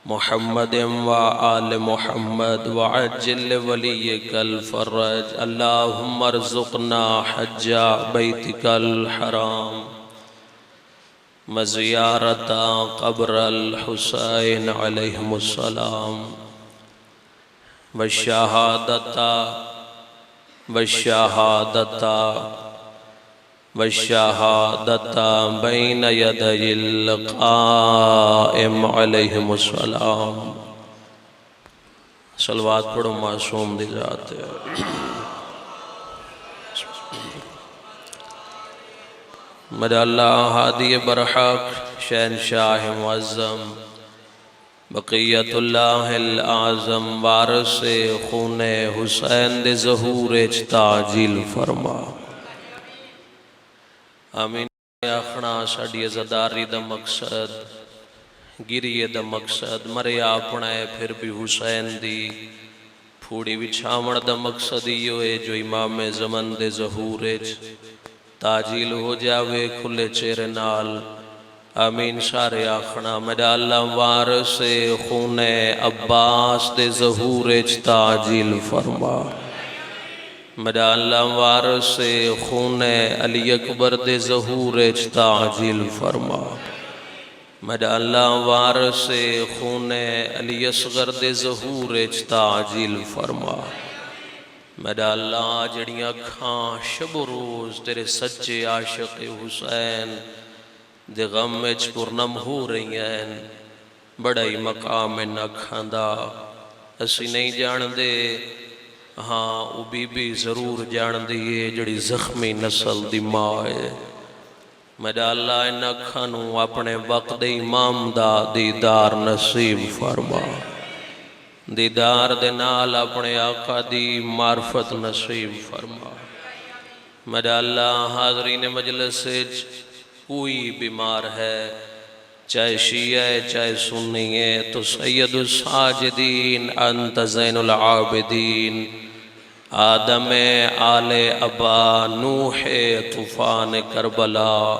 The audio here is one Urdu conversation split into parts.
محمد وآل محمد وعجل وليك الفرج اللهم ارزقنا حج بيتك الحرام وزيارة قبر الحسين عليهم السلام والشهادة بين يدي القائم عليهم السلام صلوات پڑھو معصوم دی ذات ہے میرا اللہ ہادی برحق شہنشاہ معظم بقیت اللہ العظم وارث خون حسین دے ظہور تاجیل فرما آمین آخنا ساڑی عزداری دا مقصد گریے دا مقصد مرے آپنا ہے پھر بھی حسین دی پھوڑی وچھامن دا مقصد یہ ہے جو امام زمن دے ظہور تاجیل ہو جاوے کھلے چہرے نال آمین سارے آخنا میرا اللہ وارث خون عباس دے ظہور تاجیل فرما میرا اللہ وارث خون علی اکبر دے ظہور تاجیل فرما میرا اللہ وارث خون علی اصغر دے ظہور تاجیل فرما میرا اللہ جڑیاں کھاں شب و روز تیرے سچے عاشق حسین دے غم وچ پرنم ہو رہی ہیں بڑا ہی مقام نہ کھاندا اسی نہیں جان دے ہاں وہ بی بی ضرور جان دیئے جڑی زخمی نسل دی ماں ہے میرا اللہ ان اکھانوں اپنے وقت امام دا دیدار نصیب فرما دیدار دے نال اپنے آقا دی معرفت نصیب فرما میرا اللہ حاضرین مجلس کوئی بیمار ہے چاہے شیعہ ہے چاہے سنی ہے تو سید الساجدین انت زین العابدین آدم آل ابا نوح طوفان کربلا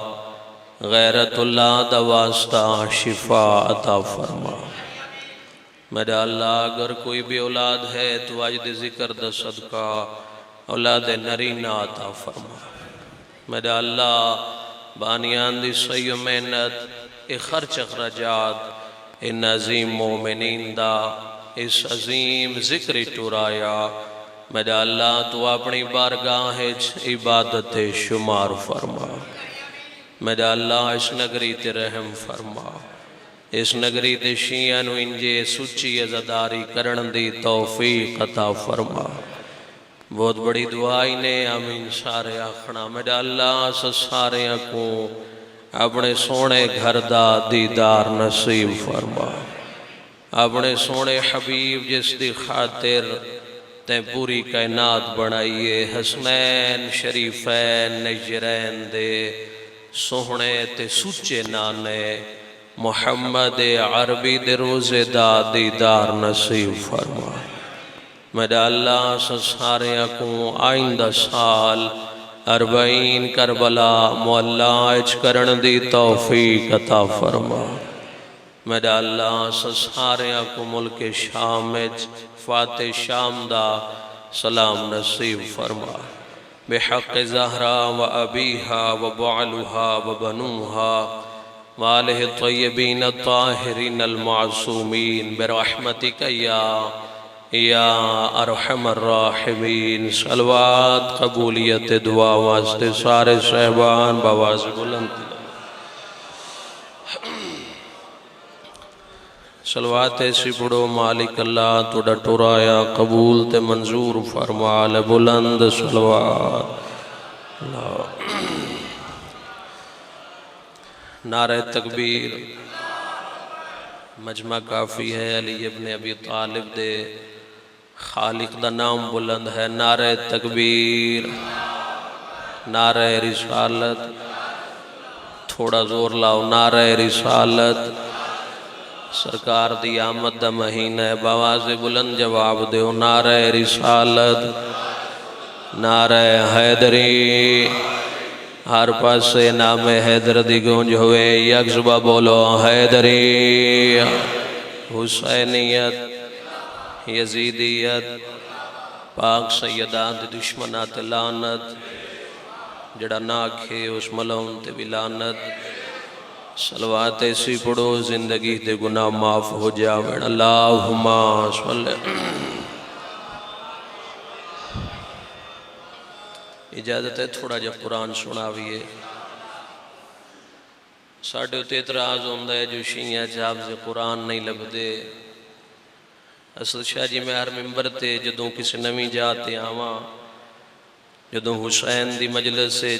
غیرت اللہ دا واسطہ شفا عطا فرما میرا اللہ اگر کوئی بھی اولاد ہے تو آج دے ذکر دا صدقہ اولاد نرینہ عطا فرما میرا اللہ بانیان دی صحیح و محنت اے خرچ اخراجات ان عظیم مومنین دا اس عظیم ذکر ٹورایا میرا اللہ تو اپنی بارگاہ عبادت شمار فرما میرا اللہ اس نگری تے رحم فرما اس نگری تے شیعہ انجے سچی عزداری کرن دی توفیق عطا فرما بہت بڑی دعائی نے آمین سارے آخنا میرا اللہ سارے کو اپنے سونے گھر دا دیدار نصیب فرما اپنے سونے حبیب جس دی خاطر تے پوری کائنات بنائیے حسنین شریفین نجرین دے سونے تے سچے نانے محمد عربی دے روزے دا دیدار نصیب فرما میرا اللہ سارے کو آئندہ سال 40 کربلا معلاج کرن دی توفیق عطا فرما میرا اللہ سارے کو ملک شام فاتح شام دا سلام نصیب فرما بحق زہرا و ابیہا و بعلہا و بنوہا والہ الطیبین الطاہرین المعصومین برحمتک یا ارحم الراحمین صلوات قبولیت دعا واسطے سارے صحبان بواز بلند صلوات ایسی پڑھو مالک اللہ تو ڈٹورایا قبول تے منظور فرما لے بلند صلوات نعرہ تکبیر مجمع کافی ہے علی ابن ابی طالب دے خالق دا نام بلند ہے نعرہ تکبیر نعرہ رسالت تھوڑا زور لاؤ نعرہ رسالت سرکار دی آمد دا مہینہ ہے بآواز بلند جواب دیو نعرہ رسالت نعرہ حیدری ہر پاسے نام حیدر دی گونج ہوئے یک زبا بولو حیدری حسینیت یزیدیت پاک سیدہ دے دشمنہ تے لعنت جڑا نہ آکھے اس ملعون تے بھی لعنت صلوات ایسی پڑھو زندگی دے گناہ معاف ہو جاویں اللہم صلی اجازت ہے تھوڑا جا قرآن سناویے ساڑھے ہوتے اعتراض ہوندہ ہے جو شیعہ چاپ سے قرآن نہیں لبدے اصل شاہ جی میں ہر ممبر تے جدوں کسی نمی جاتے آواں جدوں حسین دی مجلس سے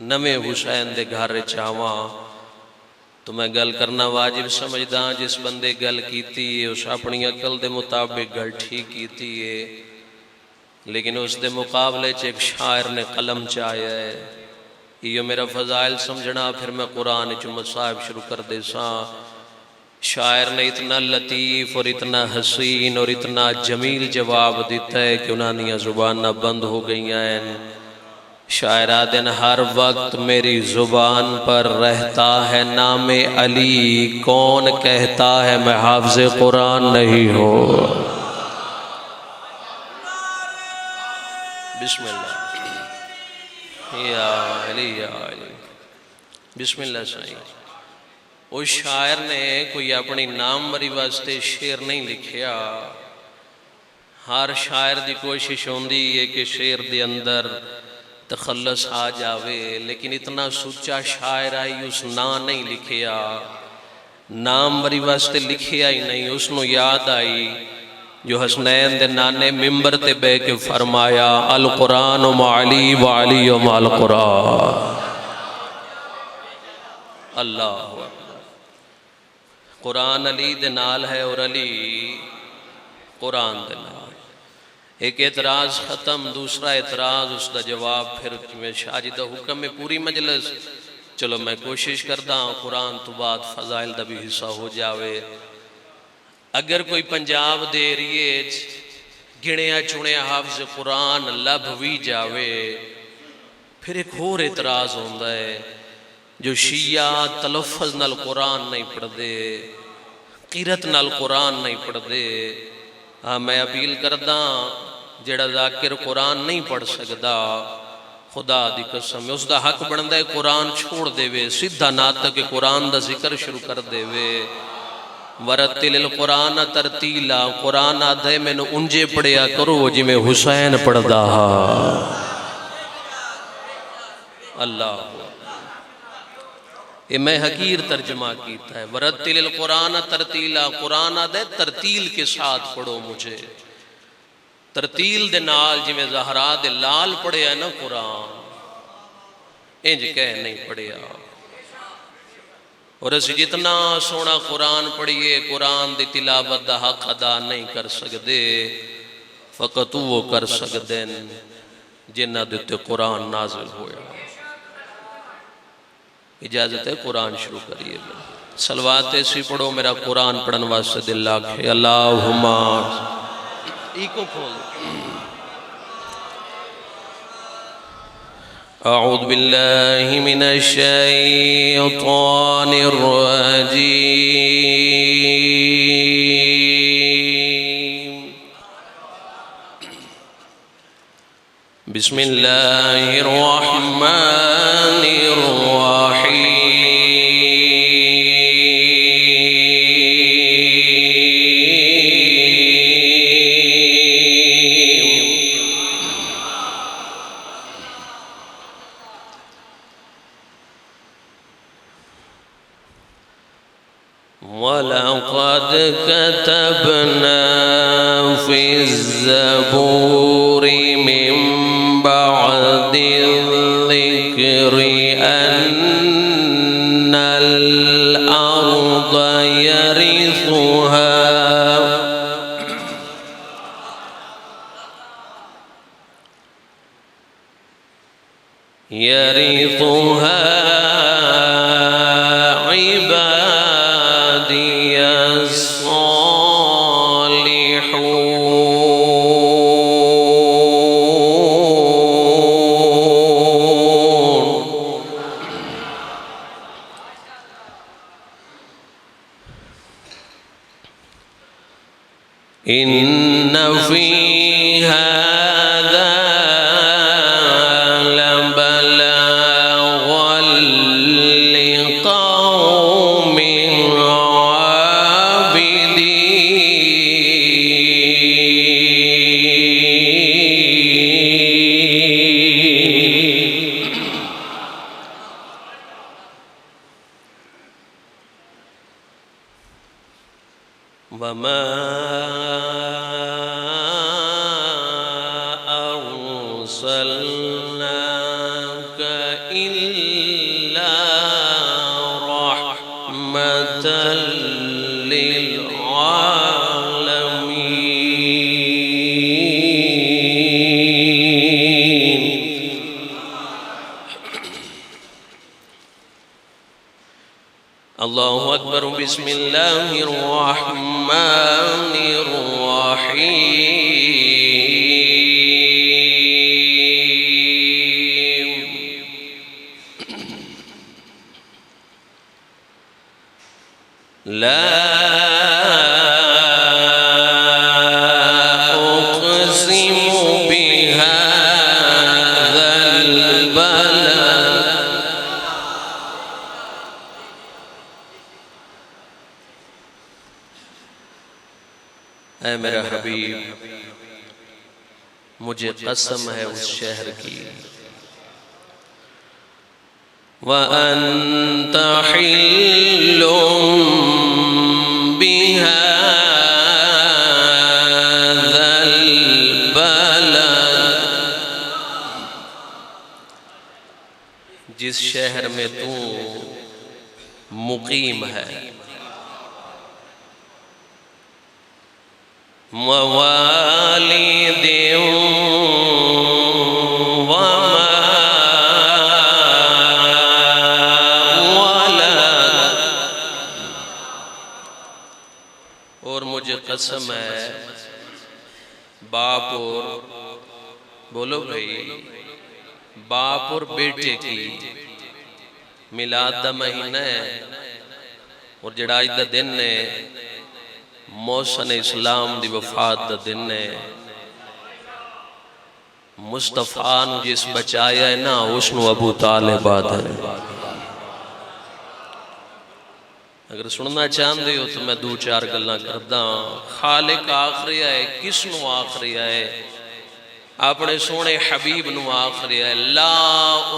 نمے حسین دے گھر چاواں تو میں گل کرنا واجب سمجھدا جس بندے گل کیتی ہے اس اپنی عقل دے مطابق گل ٹھیک کیتی ہے لیکن اس دے مقابلے ایک شاعر نے قلم چاہیا ہے یہ میرا فضائل سمجھنا پھر میں قرآن جو مصائب شروع کر دے ساں شاعر نے اتنا لطیف اور اتنا حسین اور اتنا جمیل جواب دیتا ہے کہ انہاں نیاں زبانہ بند ہو گئی ہیں شاعرہ دن ہر وقت میری زبان پر رہتا ہے نام علی کون کہتا ہے میں حافظ قرآن نہیں ہوں بسم اللہ یا علی بسم اللہ صحیح اس شاعر نے کوئی اپنی نام مری واسطے شعر نہیں لکھیا ہر شاعر دی کوشش ہوندی ہے کہ شعر دے اندر تخلص آ جاوے لیکن اتنا سچا شاعر آئی اس نام نہیں لکھیا نام مری واسطے لکھیا ہی نہیں اس نو یاد آئی جو حسنین دے نانے ممبر تے بے کے فرمایا القرآن معلی وعلی مع القرآن اللہ قرآن علی دے نال ہے اور علی قرآن دے نال ایک اعتراض ختم دوسرا اعتراض اس دا جواب پھر میں شاہجدہ حکم میں پوری مجلس چلو میں کوشش کرتا ہوں قرآن تو بعد فضائل دا بھی حصہ ہو جاوے اگر کوئی پنجاب دے ایریے گنیا چنیا حافظ قرآن لب بھی جاوے پھر ایک اور اعتراض ہوندہ ہے جو شیعہ تلفظ نال قرآن نہیں پڑھ دے قیرت نال قرآن نہیں پڑھ دے میں اپیل کردہ جڑا ذاکر قرآن نہیں پڑھ سکدا خدا دی قسم اس دا حق بندہ ہے قرآن چھوڑ دے وے سیدھا ناتا کہ قرآن دا ذکر شروع کر دے وے ورتل القرآن ترتیلا قرآن آدھے میں نے انجے پڑھیا کرو جی میں حسین پڑھ دا اللہ یہ میں حقیر ترجمہ کیتا ہے ورتل القرآن ترتیلا قرآن آدھے ترتیل کے ساتھ پڑھو مجھے ترتیل دے نال جی میں زہرا دے لال پڑھیا نا قرآن انج کہہ نہیں پڑھیا اور اس جتنا سونا قرآن پڑھئے قرآن دی تلاوت دا حق ادا نہیں کر سکدے فقط وہ کر سکدے جنہ دیتے قرآن نازل ہویا اجازت ہے قرآن شروع کریے صلوات ایسی پڑھو میرا قرآن پڑھن واسطے دل لاکھے اللہم ایکو کھول اعوذ باللہ من الشیطان الرجیم بسم اللہ الرحمن الرحیم وَلَقَدْ كَتَبْنَا فِي الزَّبُورِ مِن بَعْدِ الذِّكْرِ أَنَّ الْأَرْضَ يَرِثُهَا عِبَادِيَ الصَّالِحُونَ إن في هذا لبلاغا لقوم عابدين. وما أرسلناك إلا رحمة للعالمين. الله أكبر. بسم الله الرحمن الرحيم. لا أقسم بهذا البلد. اے میرا حبیب، مجھے قسم ہے اس شہر کی، وَأَنْتَ حِلٌّ بِهَذَا الْبَلَدِ، جس شہر میں تو مقیم ہے، وَوَالِدٍ وَمَا وَلَدَ، اور مجھے قسم ہے باپ اور، بولو بھئی، باپ اور بیٹے کی میلاد دا مہینہ ہے، اور جڑائی دا دن ہے، محسن اسلام دی وفات دا دن ہے، مصطفیٰ نو جس بچایا ہے نا اس نو ابو طالب آتا ہے۔ اگر سننا چاہندے ہو تو میں دو چار گلنا کردہ ہوں۔ خالق آخری آئے، کس نو آخری آئے؟ اپنے سونے حبیب نو آخری آئے۔ لا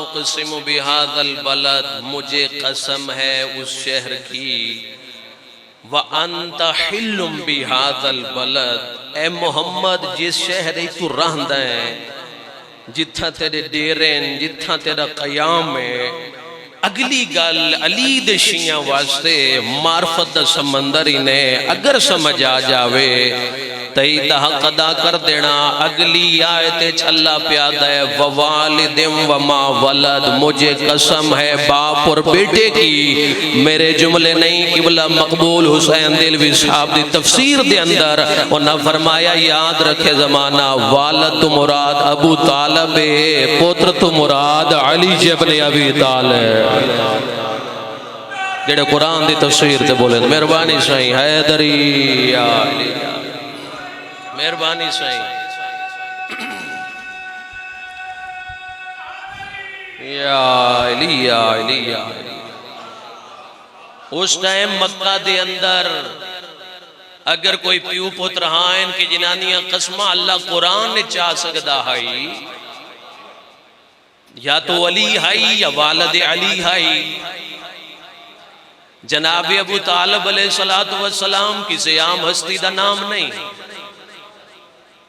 اقسم بہذا البلد، مجھے قسم ہے اس شہر کی، وَأَنْتَ حِلٌّ بِهَذَا الْبَلَدِ، اے محمد جس شہر تو رہندہ ہے، جتھا تیرے ڈیرین، جتھا تیرا قیام ہے، اگلی گل علی دے شیعہ واسطے معرفت دا سمندری نے اگر سمجھ آ جاوے تیدہ حق ادا کر دینا۔ اگلی آیت اللہ پیادہ ہے، وَوَالِدٍ وَمَا وَلَدْ، مجھے قسم ہے باپ اور بیٹے کی، میرے جملے نہیں، قبلہ مقبول حسین دلوی صاحب دی تفسیر دے اندر انہاں فرمایا یاد رکھے زمانہ، والد تو مراد ابو طالب ہے، پوتر تو مراد علی ابن ابی طالب، جڑے قرآن دی تفسیر تے بولیں مہربانی سائیں حیدری یا علی، مہربانی سائیں یا علی یا علی یا علی۔ اس ٹائم مکہ دے اندر اگر کوئی پیو پتر ہائن کی جنانیاں قسمہ اللہ قرآن نے چاہ سکتا ہے، یا تو علی ہے یا والد علی ہے۔ جناب ابو طالب علیہ السلام کسی عام ہستی دا نام نہیں،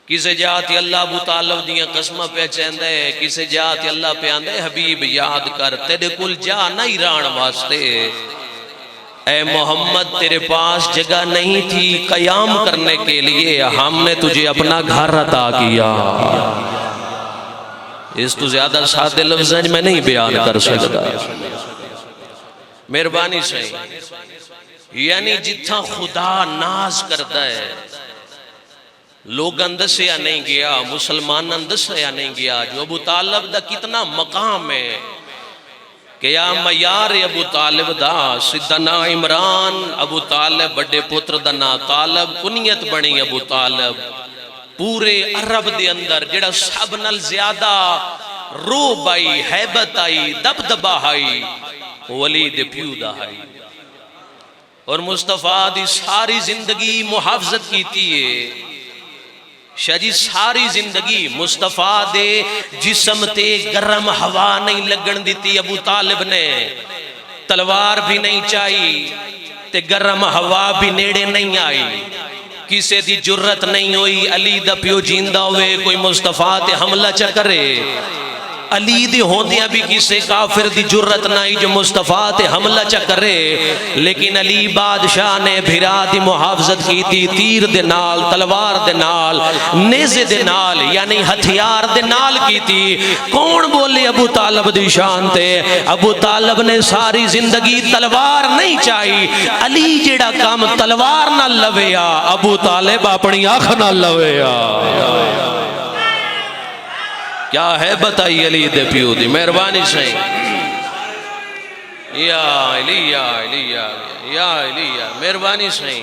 کسی جاتی اللہ ابو طالب دیاں قسمہ پہچین دے، کسی جاتی اللہ پہ آندے حبیب یاد کر تیرے کل جا نہیں ران واسطے، اے محمد تیرے پاس جگہ نہیں تھی قیام کرنے کے لیے، ہم نے تجھے اپنا گھر عطا کیا۔ اس تو زیادہ سادے لفظیں میں نہیں بیان کر سکتا، مہربانی سے، یعنی جتھا خدا ناز کرتا ہے لوگ اندسیا نہیں گیا، مسلمان اندسیا نہیں گیا، جو ابو طالب دا کتنا مقام ہے، کہ یا میار ابو طالب دا سیدنا عمران ابو طالب بڑے پتر دا نا طالب کنیت بنی ابو طالب پورے عرب دے اندر جڑا سب نال زیادہ روب آئی حیبت آئی دبدبہ آئی ولید پیو دا آئی اور مصطفیٰ دی ساری زندگی محافظت کیتی ہے شاہ جی ساری زندگی مصطفیٰ دے جسم تے گرم ہوا نہیں لگن دیتی ابو طالب نے تلوار بھی نہیں چاہی تے گرم ہوا بھی نیڑے نہیں آئی کسے دی جرت نہیں ہوئی علی دا پیو جیندہ ہوئے کوئی مصطفیٰ تے حملہ چکرے علی دی ہوندیاں بھی کسے کافر دی جرت نہیں جو مصطفیٰ تے حملہ چکرے لیکن علی بادشاہ نے بھرا دی محافظت کی تھی تیر دے نال تلوار دے نال نیزے دے نال یعنی ہتھیار دے نال کی تھی کون بولے ابو طالب دی شان تے ابو طالب نے ساری زندگی تلوار نہیں چاہی علی جیڑا کام تلوار نہ لویا ابو طالب اپنی آنکھ نہ لویا کیا ہے بتائی علی دے پیو دی مہربانی سے یا علی یا علی یا علی یا مہربانی سے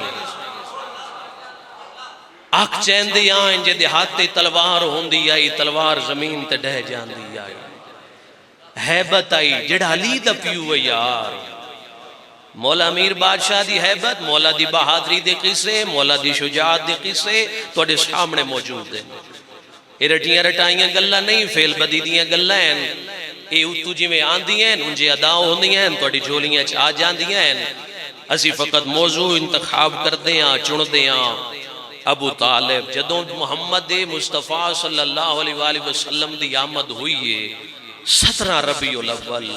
آنکھ چیندی آئیں جے دیہاتے تلوار ہوندی آئی تلوار زمین تے ڈہ جاندی آئی حیبت آئی جڑا علی دا پیو ہے یار مولا امیر بادشاہ دی حیبت مولا دی بہادری دے قصے مولا دی شجاعت دے قصے توڑے سامنے موجود ہیں یہ رٹیاں رٹائیاں گلہ نہیں فیل بدی دیاں گلہ ہیں اے اتو جی میں آن دی ہیں انجھے اداؤ ہوندی ہیں توڑی جھولیاں چاہ جان دی ہیں اسی فقط موضوع انتخاب کر دیاں چن دیاں ابو طالب جدوں محمد مصطفیٰ صلی اللہ علیہ وآلہ وسلم دی آمد ہوئی ہے 17 ربیع الاول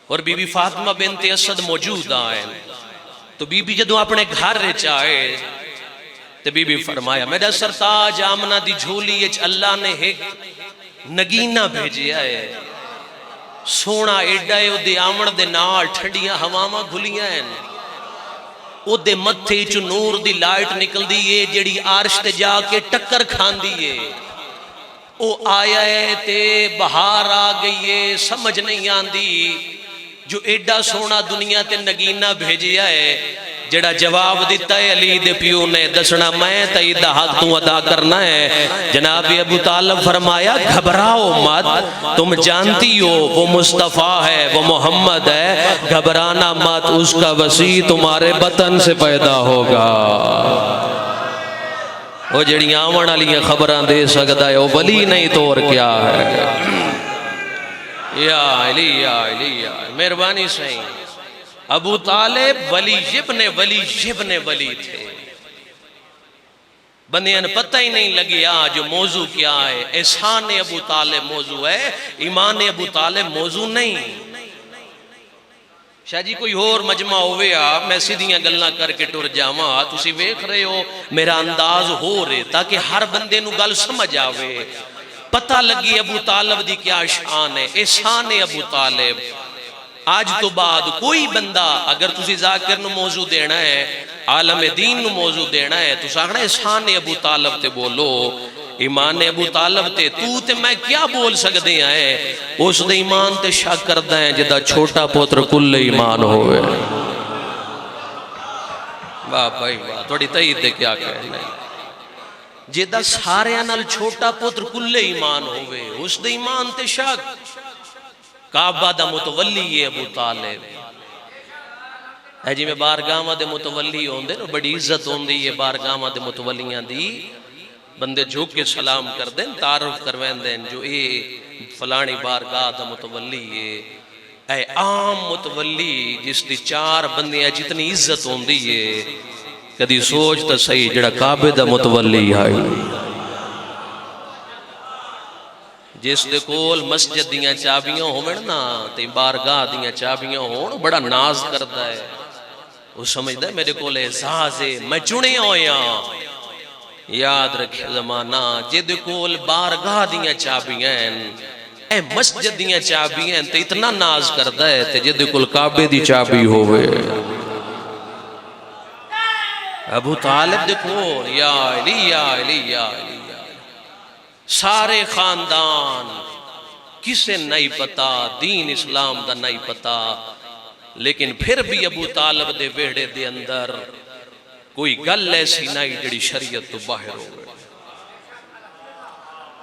اور بی بی فاطمہ بنت اسد موجود آئیں تو بی بی جدوں اپنے گھر رہ چاہے تو بی بی فرمایا میرا سرتاج آمنہ دی جھولی اچ اللہ نے ایک نگینہ بھیجیا ہے سونا ایڈا ہے او دے آمن دے نال ٹھنڈیاں ہواما گھلیاں ہیں او دے متھے چو نور دی لائٹ نکل دیئے جڑی عرش تے جا کے ٹکر کھان دیئے او آیا ہے تے بہار آ گئی ہے سمجھ نہیں آن دی جو ایڈا سونا دنیا تے نگینہ بھیجیا ہے جڑا جواب دیتا ہے علی دے پیو نے دسنا میں تیدہ حق تو ادا کرنا ہے جناب ابو طالب فرمایا گھبراؤ مت تم جانتی ہو وہ مصطفیٰ ہے وہ محمد ہے گھبرانا مت اس کا وسیع تمہارے بطن سے پیدا ہوگا وہ جڑی آمن علی خبران دے سکتا ہے وہ ولی نہیں تو اور کیا ہے یا علی مہربانی صحیح ابو طالب ولی ولی تھے بندیان پتہ ہی نہیں لگیا جو موضوع کیا ہے احسان ابو طالب موضوع ہے ایمان ابو طالب موضوع نہیں شاہ جی کوئی اور مجمع ہوئے آپ میں سیدھیاں گلنا کر کے ٹر جاواں تسی ویکھ رہے ہو میرا انداز ہو رہے تاکہ ہر بندے نو گل سمجھ آوے پتہ لگی ابو طالب دی کیا شان ہے احسان ابو طالب آج تو بعد کوئی بندہ اگر تسی ذاکر نو موضوع دینا ہے عالم دین نو موضوع دینا ہے تو ساکھنا احسان ابو طالب تے بولو ایمان ابو طالب تے میں کیا بول سکتے ہیں اس دے ایمان تے شک کردہ ہیں جدہ چھوٹا پوتر کل ایمان ہوئے واہ بھائی واہ توڑی تائید دے کیا کہنے جدہ سارے انال چھوٹا پوتر کل ایمان ہوئے اس دے ایمان تے شک کعبہ دا متولی ہے ابو طالب ہے جی میں بارگاہ دے متولی ہوندے نا بڑی عزت ہوندی ہے بارگاہ دے متولیاں دی بندے جھوک کے سلام کر دیں تعارف کروین دیں جو اے فلانی بارگاہ دا متولی ہے اے عام متولی جس دی 4 بندیاں جتنی عزت ہوندی ہے کدی سوچ تا صحیح جڑا کعبے دا متولی آئی جس دے کول مسجد دیاں چابیاں ہوئے نا تے بارگاہ دیاں چابیاں ہون بڑا ناز کرتا ہے وہ سمجھتا ہے میرے کول احساس ہے میں چنے ہویا یاد رکھے زمانہ جد کول بارگاہ دیاں چابیاں اے مسجد دیاں چابیاں تے اتنا ناز کرتا ہے تے جد کول کعبے دی چابی ہوئے ابو طالب دیکھو یا علی سارے خاندان کسے نہیں پتا، دین اسلام دا نہیں پتا، لیکن پھر بھی ابو طالب دے ویڑے دے اندر کوئی گل ایسی نہیں جڑی شریعت تو باہر ہو گئے.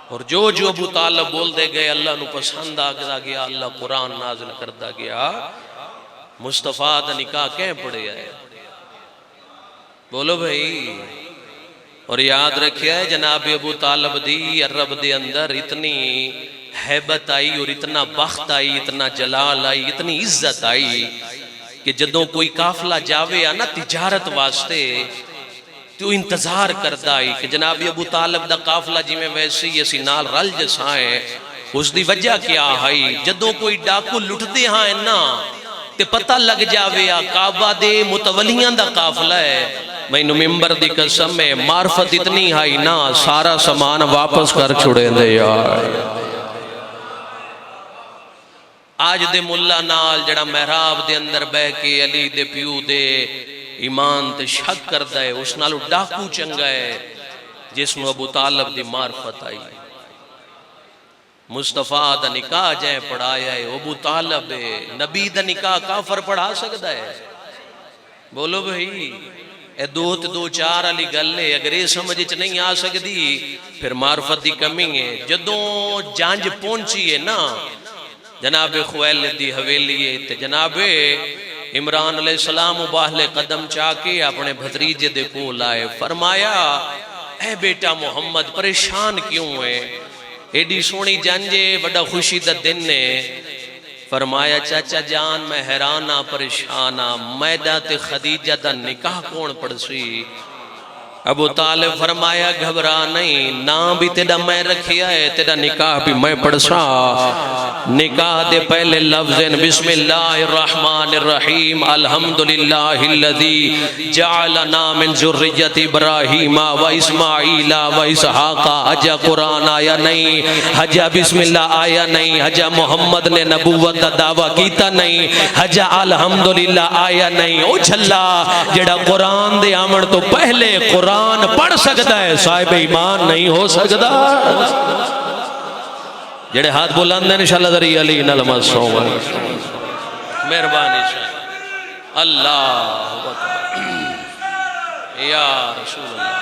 اور جو ابو طالب بول دے گئے اللہ نو پسند آ گیا، اللہ قرآن نازل کردہ گیا. مصطفیٰ دا نکاح کہیں پڑے آئے؟ بولو بھائی. اور یاد رکھیا ہے جناب ابو طالب دی عرب دے اندر اتنی حیبت آئی اور اتنا بخت آئی، اتنا جلال آئی، اتنی عزت آئی کہ جدوں کوئی قافلہ جاوے آنا تجارت واسطے تو انتظار کردہ آئی کہ جناب ابو طالب دا قافلہ جی میں ویسے ہی اسی نال رل جسائیں. اس دی وجہ کیا آئی؟ جدوں کوئی ڈاکو لٹ دے ہاں نا تے پتہ لگ جاوے آ کعبہ دے متولیاں دا قافلہ ہے. میں نو ممبر دی قسم میں معرفت اتنی آئی نا سارا سامان واپس کر چھڑے دے یار. آج دے ملہ نال جڑا محراب دے اندر بہ کے علی دے پیو دے ایمان تے شک کردہ ہے، اس نالو ڈاکو چنگا ہے جس نو ابو طالب دی معرفت آئی. مصطفیٰ دا نکاح جائیں پڑھایا ہے، ابو طالب نبی دا نکاح کافر پڑھا سکتا ہے؟ بولو بھئی. اے دو چار علی گلے اگر یہ سمجھ نہیں آ سکتی پھر معرفت دی کمی ہے. جدوں جانج پہنچی ہے نا جناب خویلد دی حویلی ہے تے جناب عمران علیہ السلام باہل قدم چاکے اپنے بھتریجے دے کو لائے. فرمایا اے بیٹا محمد پریشان کیوں ہے؟ ایڈی سونی جانجے بڑا خوشی دا دن نے. فرمایا چاچا جان میں حیرانہ پریشانہ میدہ تے خدیجہ دا نکاح کون پڑھ سی؟ ابو طالب فرمایا گھبرا نہیں، نام بھی تیرا میں رکھیا ہے، تیرا نکاح بھی میں پڑھ سا. نکاح دے پہلے لفظیں بسم اللہ الرحمن الرحیم الحمدللہ الذی جعلنا من ذریت ابراہیم و اسماعیل و اسحاق. حجا قرآن آیا نہیں، حجا بسم اللہ آیا نہیں، حجا محمد نے نبوت دا دعویٰ کیتا نہیں، حجا الحمدللہ آیا نہیں. او جھلا جڑا قرآن دے آمن تو پہلے قرآن پڑھ سکتا ہے صاحب ایمان نہیں ہو سکتا. جڑے ہاتھ بلند ہیں انشاءاللہ ذریعہ علی نلمت سوگا مہربانی شاہ اللہ اکبر یا رسول اللہ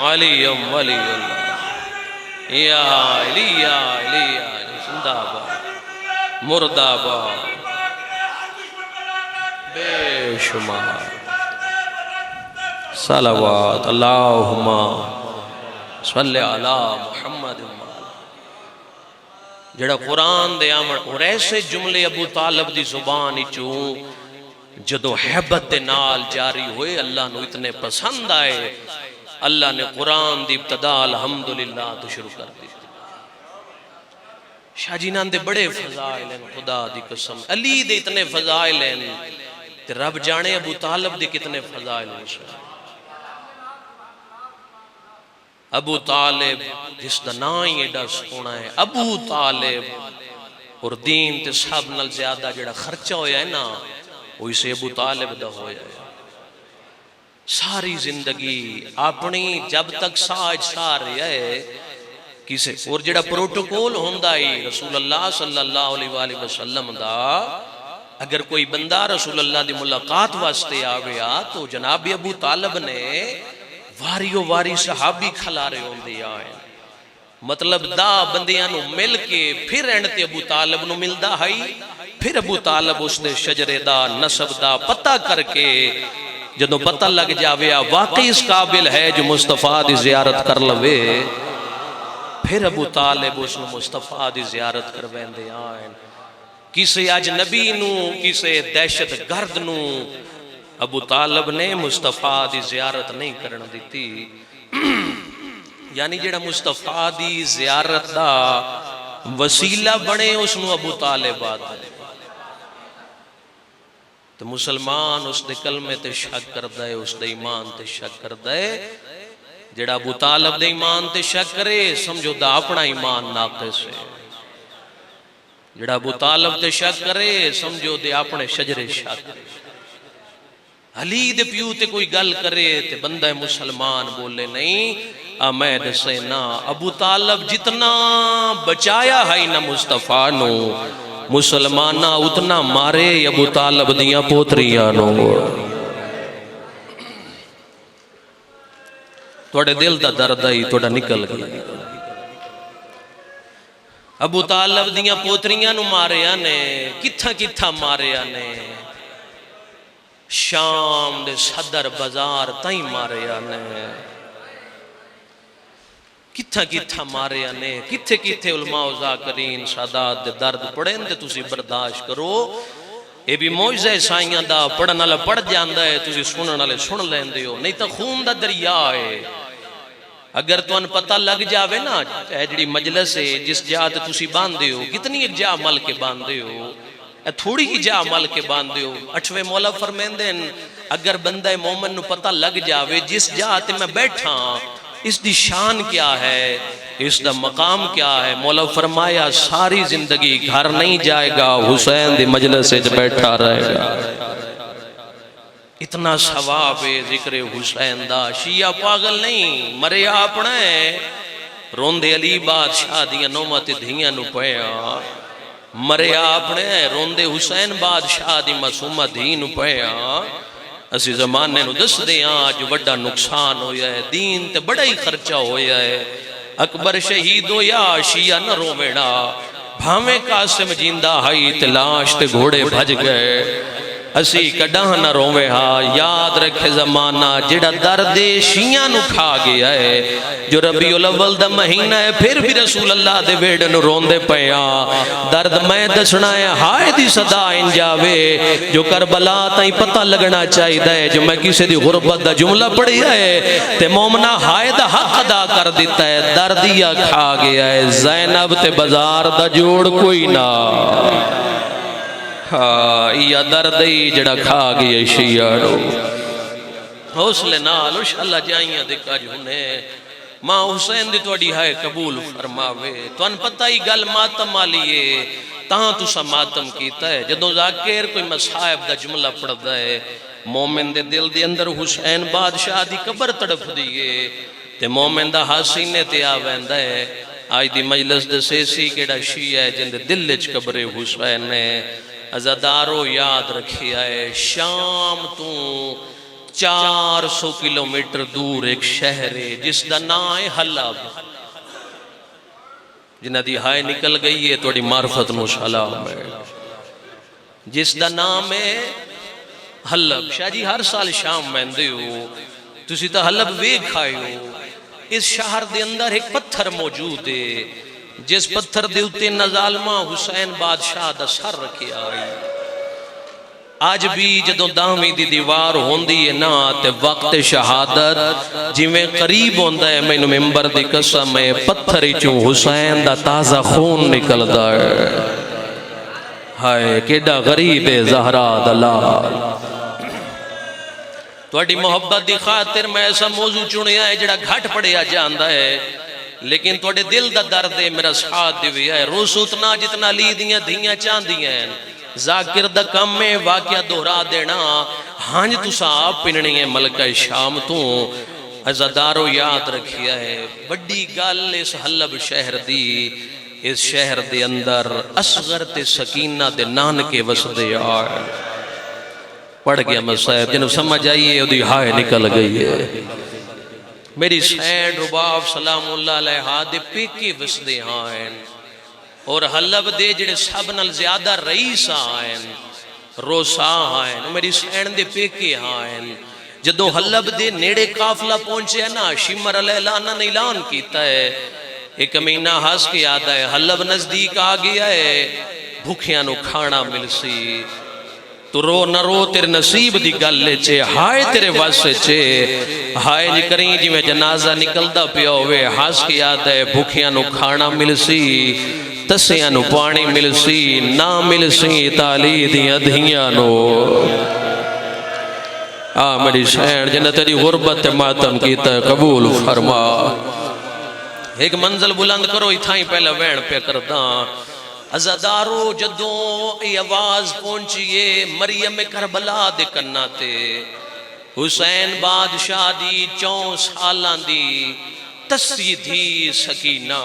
علی ولی اللہ یا علی یا علی یا علی زندہ باد مردہ باد بے شمار صلوات اللہم صلی علی محمد. جڑا قرآن دے آمن اور ایسے جملے ابو طالب دی زبان چوں جدو حیبت دے نال جاری ہوئے اللہ نو اتنے پسند آئے اللہ نے قرآن دی ابتدا الحمدللہ تو شروع کر دی. شاہ جینان دے بڑے فضائل ہیں خدا دی قسم. علی دے اتنے فضائل ہیں رب جانے ابو طالب دے کتنے فضائل ہیں. ابو طالب جس دا نائی ایڈا سونا ہے ابو طالب اور دین تے سب نال زیادہ جڑا خرچہ ہویا ہے نا وہ اسے ابو طالب دا ہویا ہے. ساری زندگی اپنی جب تک ساج سار رہا ہے کسے اور جڑا پروٹوکول ہوندہ ہی رسول اللہ صلی اللہ علیہ وآلہ وسلم دا اگر کوئی بندہ رسول اللہ دی ملاقات واسطے آویا تو جناب ابو طالب نے واریو واری صحابی کھلا رہے ہوں دے آئے. مطلب دا بندیاں نو مل کے پھر اینڈتے ابو طالب نو مل دا ہائی پھر ابو طالب اس نے شجرے دا نسب دا پتہ کر کے جدو پتہ لگ جاویا واقعی اس قابل ہے جو مصطفیٰ دی زیارت کر لوے پھر ابو طالب اس نے مصطفیٰ دی زیارت کر ویندے آئے. کسے اجنبی نو کسے دہشت گرد نو ابو طالب نے مصطفیٰ دی زیارت نہیں کرنا دیتی. یعنی جڑا مصطفیٰ دی زیارت دا وسیلہ بنے اس نو ابو طالب آتا ہے. تو مسلمان اس دے کلمے تے شک کردہ ہے اس دے ایمان تے شک کردہ ہے. جڑا ابو طالب دے ایمان تے شک کرے سمجھو دا اپنا ایمان ناقص ہے. جڑا ابو طالب تے شک کرے سمجھو دے اپنے شجرے شک کرے. علی دے پیو تے کوئی گل کرے تے بندہ مسلمان بولے نہیں آمید سینا ابو طالب جتنا بچایا ہے نہ مصطفیٰ نو مسلمانہ اتنا مارے ابو طالب دیاں پوتریاں نو توڑے دل دا درد آئی توڑا نکل گئی ابو طالب دیاں پوتریاں نو مارے آنے کتھا کتھا مارے آنے شام دے صدر بازار تائیں مارے آنے کتھا کتھا مارے آنے کتھے کتھے علماء و ذاکرین سادات دے درد پڑھیں دے تُسی برداشت کرو اے بھی موجزہ سائیاں دا پڑھن والا پڑھ جاندہ ہے تُسی سنن والے سن لیندے ہو نہیں تا خون دا دریا ہے اگر تو ان پتہ لگ جاوے نا جڑی مجلس ہے جس جا تے تُسی باندے ہو کتنی ایک جا مل کے باندے ہو تھوڑی ہی جا مل کے باندے ہو 8ویں مولا فرمیندے اگر بندہ مومن نو پتہ لگ جاوے جس جا تے میں بیٹھا اس دی شان کیا ہے اس دا مقام کیا ہے مولا فرمایا ساری زندگی گھر نہیں جائے گا حسین دی مجلس سے بیٹھا رہے گا اتنا ثواب ہے ذکر حسین دا شیعہ پاگل نہیں مرے اپنا ہے روندے علی بادشاہ دیاں نومت دھیاں نو پیا مرے اپنے روندے حسین بادشاہ دی معصومہ دھی نو پیا اسی زمانے نو دس دے آج وڈا نقصان ہویا ہے دین تے بڑا ہی خرچہ ہویا ہے اکبر شہید ہویا شیعہ نہ رومیڑا بھامے قاسم جیندہ ہائی تے لاش تے گھوڑے بھج گئے اسی کڈاہ نہ روے ہاں یاد رکھے زمانہ جڑا درد شیعہ نو کھا گیا ہے جو ربیع الاول دا مہینہ ہے پھر بھی رسول اللہ دے بیڑ نو روندے پیا درد میں دسنا ہے ہائے دی صدا انجاوے جو کربلا تائیں پتہ لگنا چاہی دے جو میں کسی دی غربت دا جملہ پڑھی ہے تے مومنہ ہائے دا حق ادا کر دیتا ہے دردیا کھا گیا ہے زینب تے بازار دا جوڑ کوئی نہ یا دردی جڑا کھا گیا شیعہ رو حوصلے نال انشاءاللہ جائیاں دکھا جھونے ماں حسین دی توڑی ہائے قبول فرماوے تو ان پتہ ہی گل ماتم آلیے تاں تو سا ماتم کیتا ہے جدوں ذاکر کوئی مصائب دا جملہ پڑھ دائے مومن دے دل دے اندر حسین بادشاہ دی قبر تڑف دیئے تے مومن دا حسینے تے آوین دائے آج دی مجلس دے سیسی کیڑا شیعہ ہے جن دے دل لچ قبر حسین ہے ازادارو یاد رکھیا ہے شام تو 400 کلومیٹر دور ایک شہر ہے جس دا نام ہے حلب جنہ دی ہائے نکل گئی ہے توڑی معرفت نو سلام ہے جس دا نام ہے حلب شاہ جی ہر سال شام مہندے ہو تسی تا حلب وے کھائے ہو اس شہر دے اندر ایک پتھر موجود ہے جس پتھر دے اتے نظالمہ حسین بادشاہ دا سر رکھے آئی آج بھی جدوں دامی دی دیوار ہوندی ہے نا تے وقت شہادت جی میں قریب ہوندہ ہے میں ممبر دی قسم ہے پتھری چوں حسین دا تازہ خون نکل دا ہے ہائے کیڑا غریب زہرا دلال توڑی محبت دی خاطر میں ایسا موضوع چنیا ہے جڑا گھٹ پڑیا جاندہ ہے لیکن توڑے دل دا درد ہے میرا ساتھ دیویا ہے روس اتنا جتنا لی دیاں دھیاں چاندیاں ہیں ذاکر دا کم میں واقعہ دہرا دینا ہانج تو صاحب پننی ہے ملکہ شام تو ازادارو یاد رکھیا ہے بڑی گل اس حلب شہر دی اس شہر دے اندر اصغر تے سکینہ دے نان کے وسدے آئے پڑھ گیا مسائب جنہوں سمجھ آئیے او دی ہائے نکل گئی ہے میری سین رباب سلام اللہ علیہ دے پیکے وسدے آئیں اور حلب دے جڑے سب نال زیادہ رئیس آئیں روسا آئیں میری سین دے پیکے آئیں جدو حلب دے نیڑے قافلہ پہنچے ہیں نا شمر علیہ اللہ نے اعلان کیتا ہے ایک امینہ ہاس کے یاد ہے حلب نزدیک آ گیا ہے بھوکیاں نو کھانا مل سی تو رو نہ رو تیرے نصیب دی گل لے چھے ہائے تیرے واسے چھے ہائے جی کریں جی میں جنازہ نکل دا پیا ہوئے ہاس کی یاد ہے بھوکیاں نو کھانا مل سی تسیاں نو پانی مل سی نہ مل سی تالی دیاں دھیاں نو میری شہر جنہ تیری غربت ماتم کیتا ہے قبول فرما ایک منزل بلند کرو اتھائیں پہلے وین پہ کردہ ازادارو جدوں ای آواز پہنچیے مریم کربلا دے کناتے حسین بادشاہ دی 4 سالان دی تسی تھی سکینہ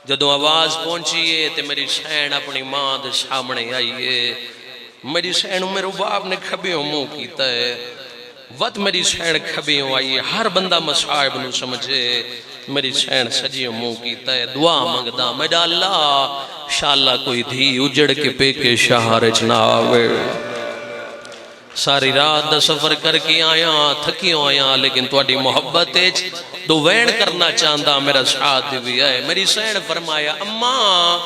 جدو آواز پہنچیے تے میری سین اپنی ماں دے سامنے آئیے میری سین میرے باپ نے کھبیوں منہ کیتا ہے وقت میری سین کھبیوں آئیے ہر بندہ مصائب نو سمجھے میری سین سجیوں منہ کیتا ہے دعا منگدا میرا اللہ شاءاللہ کوئی دھی اجڑ کے پیکے شہر چنا آوے ساری رات دا سفر کر کے آیا تھکیوں آیا لیکن تواڈی محبت دو وین کرنا چاہتا میرا ساتھ بھی ہے میری سین فرمایا اماں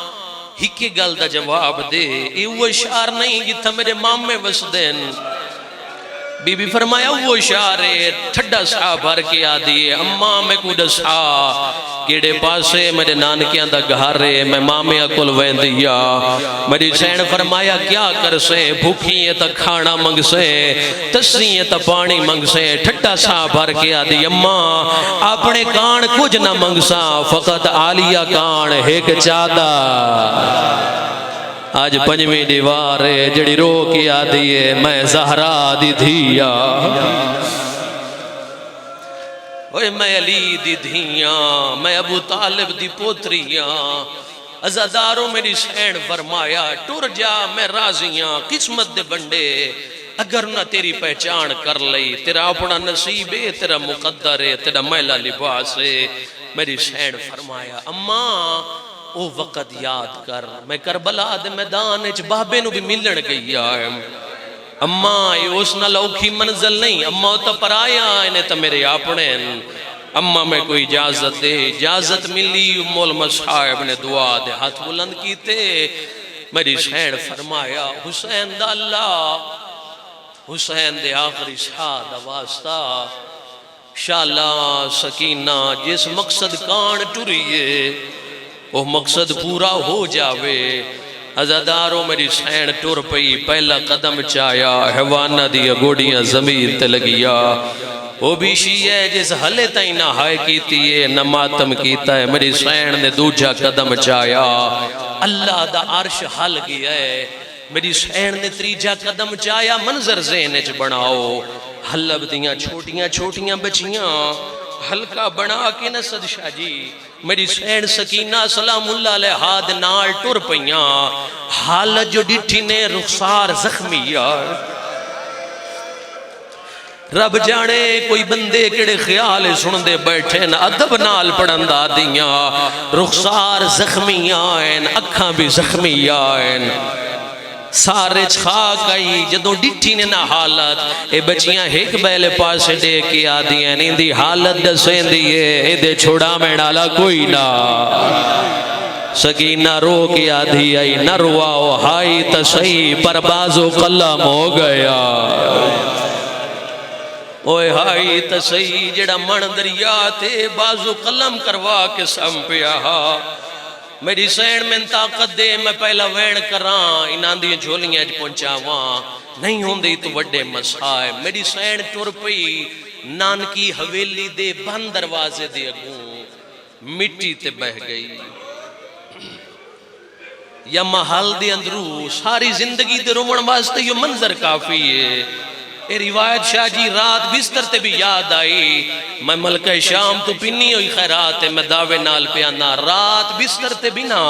ہکی گل دا جواب دے اے وہ شعر نہیں جتھا میرے مامے وس دین بی بی فرمایا وہ شعر ہے ٹھڈا سا بھر کے آدھی اماں میں کو دسا کیڑے پاسے میرے نانکیاں دا گھارے میں مامے اکل وین دیا میری سین فرمایا کیا کر سے بھوکیے تا کھانا منگ سے تسیے تا پانی منگ سے ٹھڈا سا بھر کے آدھی اماں اپنے کان کچھ نہ منگ سا فقط آلیہ کان ایک چادا آج پنجویں دیوار ہے جڑی رو کے آدھی ہے میں زہرا دی دھیا اوے میں علی دی دھیاں میں ابو طالب دی پوتریاں عزاداروں میری سین فرمایا ٹر جا میں راضیاں قسمت دے بندے اگر نہ تیری پہچان کر لئی تیرا اپنا نصیب ہے تیرا مقدر ہے تیرا میلہ لباس ہے میری سین فرمایا اماں او وقت یاد کر میں کربلا دے میدان اچ بابے نو بھی ملن گئی آئے اماں یہ اس نہ لوکھی منزل نہیں اماں تا پر آیا انہیں تا میرے اپنے اماں میں کوئی اجازت دے اجازت ملی مول مصحاب نے دعا دے ہاتھ بلند کیتے میری سین فرمایا حسین دا اللہ حسین دے آخری شاہ دا واسطہ شاءاللہ سکینہ جس مقصد کان ٹریے وہ مقصد پورا ہو جاوے عزاداروں میری سین ٹر پئی پہلا قدم چایا حیوانہ دیا گوڑیاں زمین تے لگیا وہ بھی شیعہ جس حلے تائیں نہ ہائے کیتی ہے نہ ماتم کیتا ہے میری سین نے دوجہ قدم چایا اللہ دا عرش حل گیا ہے میری سین نے تریجہ قدم چایا منظر ذہنچ بناؤ حلب دیاں چھوٹیاں چھوٹیاں بچیاں ہلکا بنا کے نسد شاہ جی میری سین سکینہ سلام اللہ علیہ ہاتھ نال ٹر پئیاں حالت جو ڈٹھی نے رخسار زخمی رب جانے کوئی بندے کڑے خیال سن دے بیٹھے نا ادب نال پڑھندا دیاں رخسار زخمی آئین اکھاں بھی زخمی آئین سارے چھاک آئی جدو ڈٹھی نے نا حالت اے بچیاں ایک بیلے پاسے دے کے آدیاں نیندی حالت دسیں دیئے اے دے چھوڑا میں ڈالا کوئی نا سکینہ رو کے آدھی آئی نہ رواؤ ہائی تسہی پر بازو قلم ہو گیا اوہ ہائی تسہی جڑا من دریا تے بازو قلم کروا کے سم پیا میری سین میں طاقت دے میں پہلا وین کران انہاں دی جھولیاں جو پہنچاواں نہیں ہوں دی تو وڈے مسائے میری سین ٹر پئی نانکی حویلی دے بند دروازے دے اگوں مٹی تے بہ گئی یا محل دے اندرو ساری زندگی دے رومن واسطے یہ منظر کافی ہے اے روایت شاہ جی رات بستر تے بھی یاد آئی میں ملکہ شام تو پینی ہوئی خیرات میں دعوے نال پیانا رات بستر تے بھی نا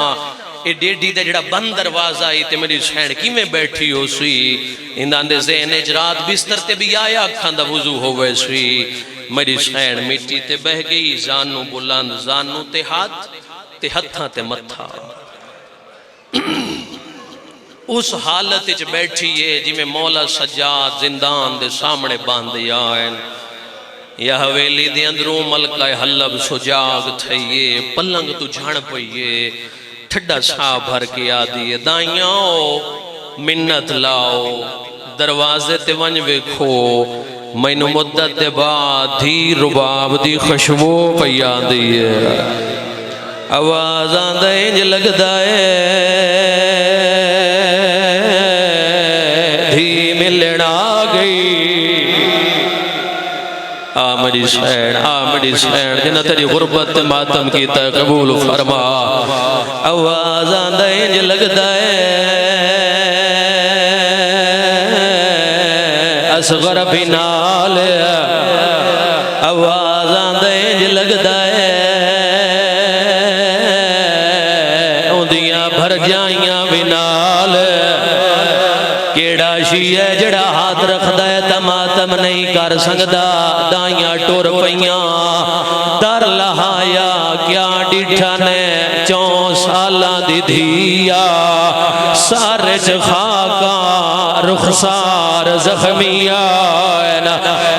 اے ڈیڈی دے جڑا بند دروازہ آئی تے میری سین کی میں بیٹھی ہو سوئی اندان دے ذہنے رات بستر تے بھی آیا کھاندہ وضو ہوئے سوئی میری سین مٹی تے بہ گئی زانو بلند زانو تے ہتھاں تے متھا اس حالت اچ بیٹھی ہے جی میں مولا سجاد زندان دے سامنے باندھیا آئین یا حویلی دے اندروں ملکہ حلب سجاگ تھئیے پلنگ تو جھڑ پئیے ٹھڈا سا بھر کے آدھی دائیاں منت لاؤ دروازے تے ونج ویکھو مینو مدت دے بعد دھی رباب دی خوشبو پیا دیئے آوازاں دینج لگ دائے دھی ملن آگئی آمری سین جنہ تیری غربت ماتم کی تا قبول فرما آوازاں دینج لگ دائے اصغر بھی نال آوازاں دینج کر سکدا دائیاں ٹور پیاں در لہایا کیا ڈٹھا نے 4 سالاں دی دھیا سارے خاکا رخسار زخمیاں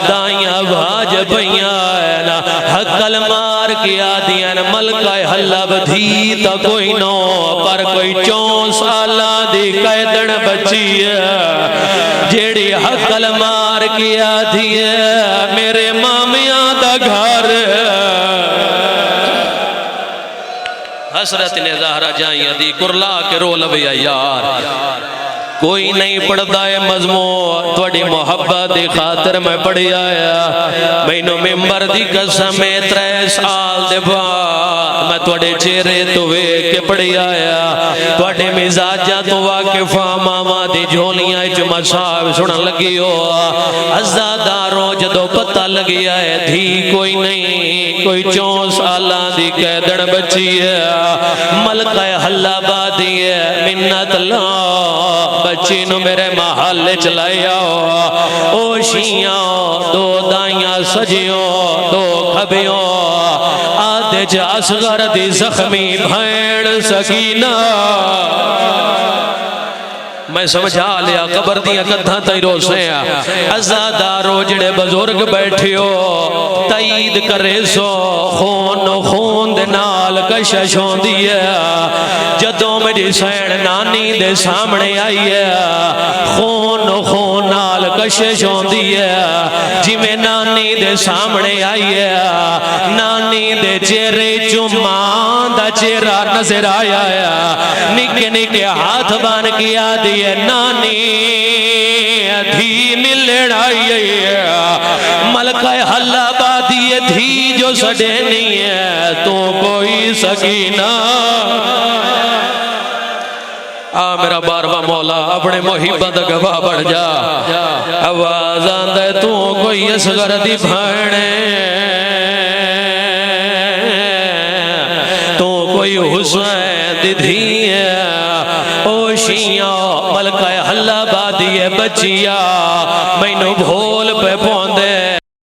دائیاں بھاج پیاں حقل مار کیا دیا ملکہ حلب دھی تا کوئی نو پر کوئی 4 سالاں دی قیدن بچی ہے جیڑی حقل مار کیا دیا میرے مامیاں دا گھر حسرت نے زہرہ جائیں دی کرلا کے رو لبیا یار کوئی نہیں پڑھتا ہے مضمون توڑی محبت دی خاطر میں پڑھی آیا مینو ممبر دی قسم 3 سال دے بعد میں توڑے چہرے تو وے کے پڑھی آیا توڑے مزاجہ تو واقفہ ماما دی جھولیاں جمع صاحب سنن لگی ہو عزاداروں جدو پتہ لگی آئے دھی کوئی نہیں کوئی 4 سالاں دی قیدن بچی ہے ملکہ حلبہ دی ہے منت اللہ بچی نو میرے محل چلائی آؤ او شیعوں 2 دائیاں سجیوں 2 کھبیوں آدھے جا اصغر دی زخمی بھین سکینہ میں سمجھا لیا قبر دیا کدھا تائی روسے ہیں عزادارو جڑے بزرگ بیٹھے ہو تائید کرے سو خون دے نال کشش ہون دیا جدوں میری سین نانی دے سامنے آئی ہے خون نال کشش ہون دیا جی میں نانی دے سامنے آئی ہے نانی دے چہرے چمان دا چہرہ نظر آیا ہے نکے نکے ہاتھ بان کیا دیا نانی دھی ملن آئی ہے ملکہ حلبہ دی دھی جو سڑے نہیں ہے تو کوئی سکینہ میرا بارواں مولا اپنے محبت گواہ بڑھ جا آواز آندے تو کوئی اصغر دی بھانے تو کوئی حسین دی دھی ہے او شیعوں ملکہ حلبہ دی بچیا مینو بھول پہ پوندے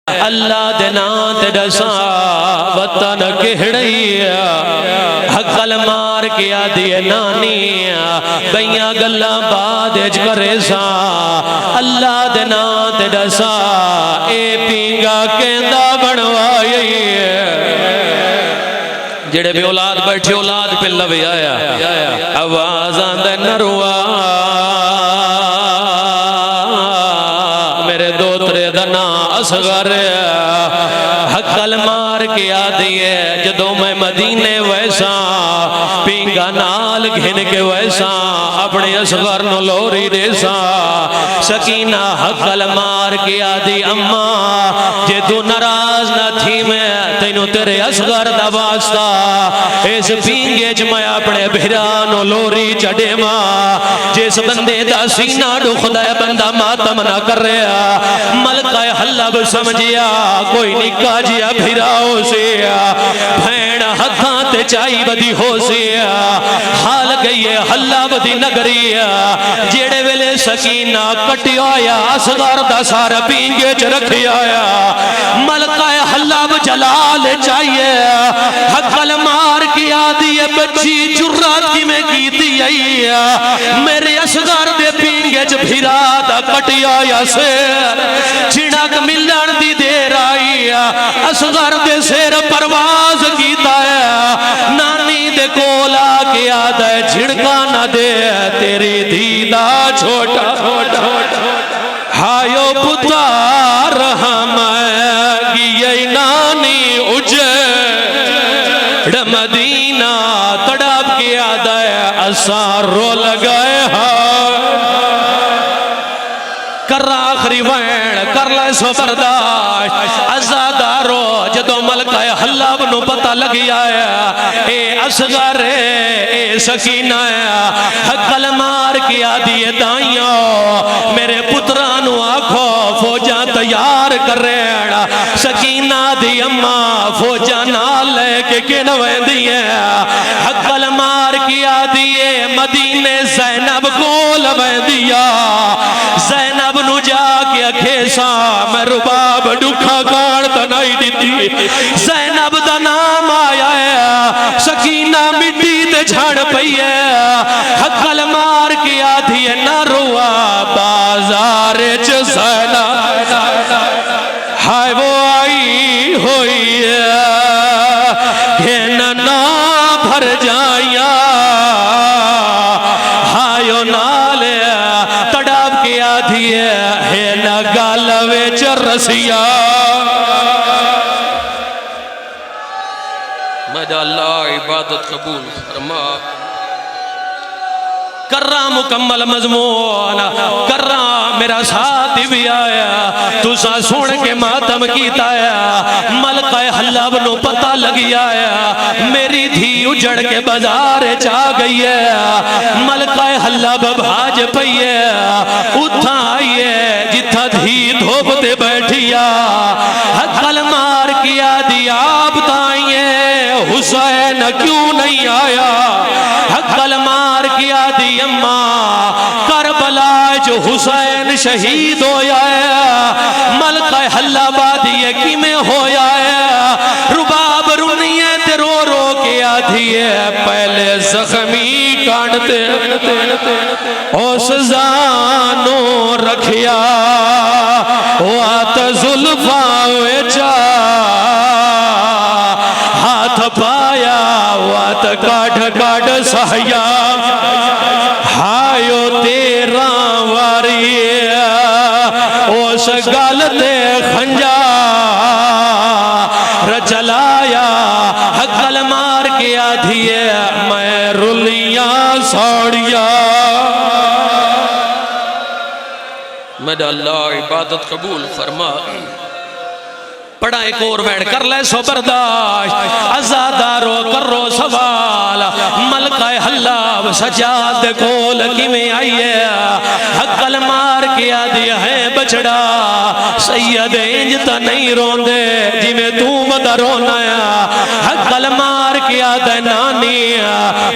اللہ دے نام تے دسا وطن کہڑی حقل مار کیا دیے نانی بیاں گلاں بادج کرے سا اللہ دے نام تے دسا اے پینگا کہندہ بنوائی جڑے بھی اولاد بیٹھے اولاد پہ لوی آیا آواز آندے نروا میرے دوترے دنا اصغر حقل مار کے آدھیے جدو میں مدینے ویسا پینگا نال گھن کے ویسا اپنے اصغر نو لوری دیسا سکینہ حقل مار کے آدھی اماں جے تو ناراض نہ تھی میں تینو تیرے اصغر دا واسطہ اس پینگے جمع اپنے بھرانو لوری چڑے ماں جس بندے دا سینہ ڈخ دے بندہ ماتم نہ کر رہا ملکہ حلب سمجھیا کوئی نکا جیا بھراؤ سیا بھین ہتھاں تے چائی بدی ہو سیا حال گئی حلب دی نگری جیڑے ویلے سکینہ کٹی آیا اصغر دا سارا پینگے چ رکھی آیا ملکہ حلب جلال چاہیے حقل مار کی آدھی بچی جرات کی میں کیتی آئی میرے اصغر دے پینگے چ بھیرا دا کٹی آیا سیر چھڑک ملن دی دیر آئی اصغر دے سیر پرواز کیتا ہے نانی دے کولا کے آدھے جھڑکا نہ دے تیری دیدہ چھوٹا ہائیو پتار ہمیں گئی نانی اجڑ مدینہ تڑپ کے آدھے اسار رو لگائے کر آخری وین کر لے سو برداشت عزادارو جدو ملکہ حلب نو پتہ لگی آیا اے اصغر اے سکینہ حقل مار کی آدھی دائیوں میرے پترانو آنکھو فوجاں تیار کر رہنا سکینہ دی اماں فوجاں نال لے کے کنویں دیئے حقل مار کی آدھی مدینے زینب کو لویں دیا زینب نو جا کے کھیسا میں رباب زینب دا نام آیا ہے سکینہ مٹی تے جھڑ پئی ہے حقل مار کے آدھی ہے نہ روا بازار چ زینب ہائے وہ آئی ہوئی ہے کہ نہ بھر جائیا ہائیو نالے تڑاب کے آدھی ہے نہ گالوے چرسیا میرا اللہ عبادت قبول فرما کر رہا مکمل مضمون کر رہا میرا ساتھ بھی آیا تو سا سن کے ماتم کیتا ہے ملکہ حلب نو پتہ لگی آیا میری دھی اجڑ کے بازار چا گئی ہے ملکہ حلب بھاج پئی ہے اتھا آئی ہے جتھا دھی دھوپ تے بیٹھیا حقل مار کیا دی آپ تائیے حسین کیوں نہیں آیا حقل مار کیا دی اماں کربلا جو حسین شہید ہویا ہے ملکہ حلب آدھی کی میں ہویا ہے رباب رنیے تے رو رو کے آدھی ہے پہلے زخمی کانٹتے اس زانو رکھیا وات زلفاں وچا ہاتھ پایا وات کاٹ کاٹ سہیا ہائیو تیرا واری اس گل تے خنجا رچلایا حقل مار کے آدھی ہے میں رلیاں ساڑیا میرا اللہ عبادت قبول فرما پڑھا ایک اور بیٹھ کر لے سو برداشت ازادارو کرو سوال ملکہ حلب سجاد کول کی میں آئی ہے حقل مار کے آدھی ہے بچڑا سید انجتا نہیں رون دے جی میں تو مدہ رونا ہے حقل مار کے آدھی نانی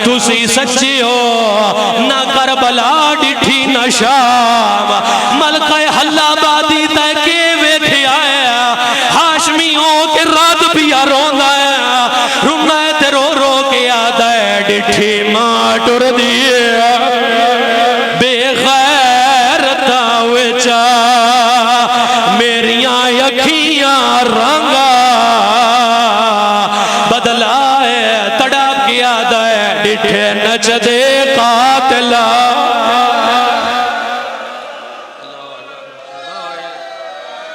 تو سی سچی ہو نہ کربلا ڈٹھی نہ شام ملکہ حلب آدھی تے کے ویکھے آئے ہاشمیوں کے رات پیا رونا ہے رونا ہے تے رو رو کے آدھا ہے ڈٹھی ماں ٹر دیئے بے غیرتا وچا میریاں یکھیاں رنگا